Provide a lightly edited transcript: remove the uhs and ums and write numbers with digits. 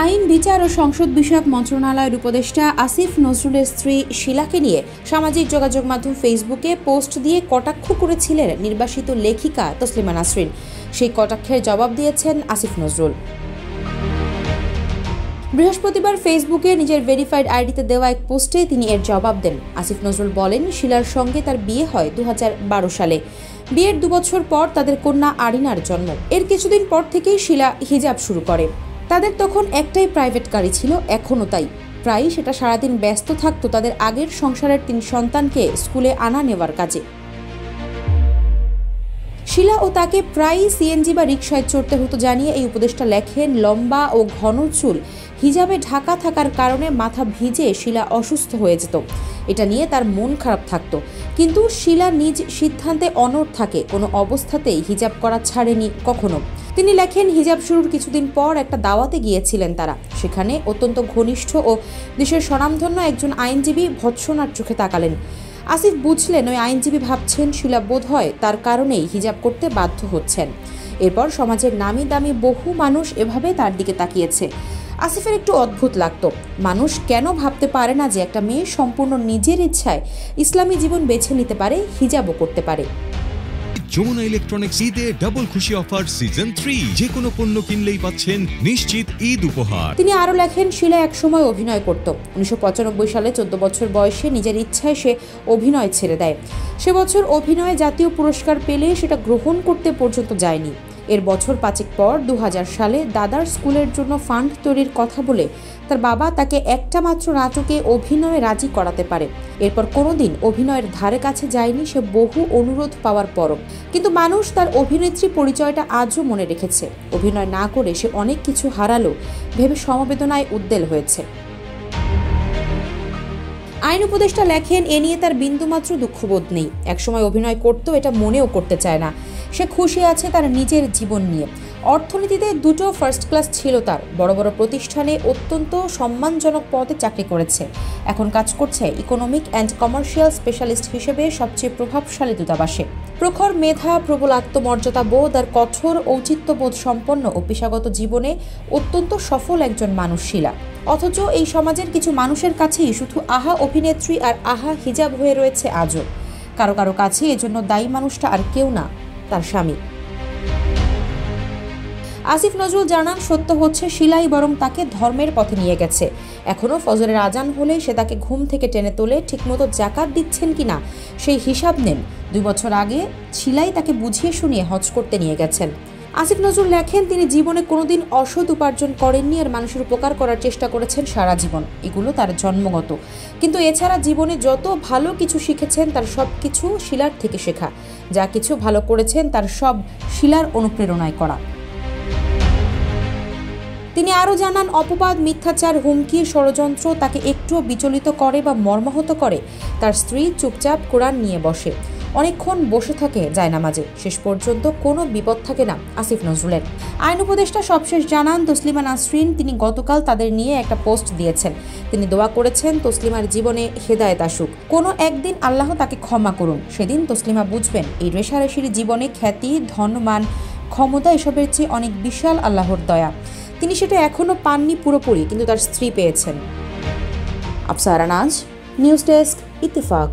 আইন, বিচার ও সংসদ বিষয়ক মন্ত্রণালয়ের উপদেষ্টা আসিফ নজরুলের স্ত্রী শিলাকে নিয়ে সামাজিক যোগাযোগ মাধ্যম ফেসবুকে পোস্ট দিয়ে কটাক্ষ করেছিলেন নির্বাসিত লেখিকা তসলিমা নাসরিন। সেই কটাক্ষের জবাব দিয়েছেন আসিফ নজরুল। বৃহস্পতিবার ফেসবুকে নিজের ভেরিফাইড আইডিতে দেওয়া এক পোস্টে তিনি এর জবাব দেন। আসিফ নজরুল বলেন, শিলার সঙ্গে তার বিয়ে হয় 2012 সালে। বিয়ের 2 বছর পর তাদের কন্যা আরিনার জন্ম। এর কিছুদিন পর থেকেই শিলা হিজাব শুরু করে। তাদের তখন একটাই প্রাইভেট গাড়ি ছিল, এখনও তাই। প্রায়ই সেটা সারাদিন ব্যস্ত থাকতো তাদের আগের সংসারের 3 সন্তানকে স্কুলে আনা নেওয়ার কাজে। শিলা ও তাকে প্রায়ই সিএনজি বা রিকশায় চড়তে হতো জানিয়ে এই উপদেষ্টা লেখেন, লম্বা ও ঘন চুল, হিজাবে ঢাকা থাকার কারণে মাথা ভিজে শিলা অসুস্থ হয়ে যেত। এটা নিয়ে তার মন খারাপ থাকতো, কিন্তু শিলা নিজ সিদ্ধান্তে অনড় থাকে, কোনো অবস্থাতেই হিজাব করা ছাড়েনি কখনো। তিনি লেখেন, হিজাব শুরুর কিছুদিন পর একটা দাওয়াতে গিয়েছিলেন তারা। সেখানে অত্যন্ত ঘনিষ্ঠ ও দেশের স্বনামধন্য একজন আইনজীবী ভৎসনার চোখে তাকালেন। আসিফ বুঝলেন ওই আইনজীবী ভাবছেন শিলা বোধ হয় তার কারণেই হিজাব করতে বাধ্য হচ্ছেন। এরপর সমাজের নামি দামি বহু মানুষ এভাবে তার দিকে তাকিয়েছে। আসিফের একটু অদ্ভুত লাগতো, মানুষ কেন ভাবতে পারে না যে একটা মেয়ে সম্পূর্ণ নিজের ইচ্ছায় ইসলামী জীবন বেছে নিতে পারে, হিজাবও করতে পারে। যমুনা ইলেকট্রনিক্স ঈদে ডাবল খুশি অফার সিজন 3, যে কোনো পণ্য কিনলেই পাচ্ছেন নিশ্চিত ঈদ উপহার। তিনি আরো লেখেন, শিলা একসময় অভিনয় করত। 1995 সালে 14 বছর বয়সে নিজের ইচ্ছায় সে অভিনয় ছেড়ে দেয়। সে বছর অভিনয়ে জাতীয় পুরস্কার পেলে সেটা গ্রহণ করতে পর্যন্ত যায়নি। এর বছর 5 পর 2000 সালে দাদার স্কুলের জন্য ফান্ড তৈরির কথা বলে তার বাবা তাকে একটা মাত্র নাটকে অভিনয়ে রাজি করাতে পারে। এরপর কোনোদিন অভিনয়ের ধারে কাছে যায়নি সে, বহু অনুরোধ পাওয়ার পরও। কিন্তু মানুষ তার অভিনেত্রী পরিচয়টা আজও মনে রেখেছে। অভিনয় না করে সে অনেক কিছু হারালো ভেবে সমবেদনায় উদ্বেল হয়েছে। আইন উপদেষ্টা লেখেন, এ নিয়ে তার বিন্দুমাত্র দুঃখবোধ নেই। একসময় অভিনয় করতো, এটা মনেও করতে চায় না। সে খুশি আছে তার নিজের জীবন নিয়ে। অর্থনীতিতে 2টো ফার্স্ট ক্লাস ছিল তার। বড় বড় প্রতিষ্ঠানে অত্যন্ত সম্মানজনক পদে চাকরি করেছে। এখন কাজ করছে ইকোনমিক অ্যান্ড কমার্শিয়াল স্পেশালিস্ট হিসেবে সবচেয়ে প্রভাবশালী দূতাবাসে। প্রখর মেধা, প্রবল আত্মমর্যাদা বোধ আর কঠোর ঔচিত্যবোধ সম্পন্ন ও পেশাগত জীবনে অত্যন্ত সফল একজন মানুষ শিলা। অথচ এই সমাজের কিছু মানুষের কাছেই শুধু আহা অভিনেত্রী আর আহা হিজাব হয়ে রয়েছে আজও। কারো কারো কাছে এজন্য দায়ী মানুষটা আর কেউ না, তার স্বামী। আসিফ নজরুল জানান, সত্য হচ্ছে শিলাই বরং তাকে ধর্মের পথে নিয়ে গেছে। এখনও ফজরের আজান হলে সে তাকে ঘুম থেকে টেনে তোলে, ঠিকমতো জাকাত দিচ্ছেন কিনা সেই হিসাব নেন। 2 বছর আগে শিলাই তাকে বুঝিয়ে শুনিয়ে হজ করতে নিয়ে গেছেন। আসিফ নজরুল লেখেন, তিনি জীবনে কোনোদিন অসৎ উপার্জন করেননি আর মানুষের উপকার করার চেষ্টা করেছেন সারা জীবন। এগুলো তার জন্মগত। কিন্তু এছাড়া জীবনে যত ভালো কিছু শিখেছেন তার সব কিছু শিলার থেকে শেখা। যা কিছু ভালো করেছেন তার সব শিলার অনুপ্রেরণায় করা। তিনি আরও জানান, অপবাদ, মিথ্যাচার, হুমকি, ষড়যন্ত্র তাকে একটুও বিচলিত করে বা মর্মাহত করে। তার স্ত্রী চুপচাপ কোরআন নিয়ে বসে, অনেকক্ষণ বসে থাকে জায়নামাজে। শেষ পর্যন্ত কোনো বিপদ থাকে না আসিফ নজরুলের। আইন উপদেষ্টা সবশেষ জানান, তসলিমা নাসরিন, তিনি গতকাল তাদের নিয়ে একটা পোস্ট দিয়েছেন। তিনি দোয়া করেছেন তসলিমার জীবনে হেদায়েত আসুক। কোনো একদিন আল্লাহ তাকে ক্ষমা করুন। সেদিন তসলিমা বুঝবেন এই রেশারেশির জীবনে খ্যাতি, ধনমান, ক্ষমতা এসবের চেয়ে অনেক বিশাল আল্লাহর দয়া। তিনি সেটা এখনও পাননি পুরোপুরি, কিন্তু তার স্ত্রী পেয়েছেন। আফসারা নাজ, নিউজ ডেস্ক, ইত্তেফাক।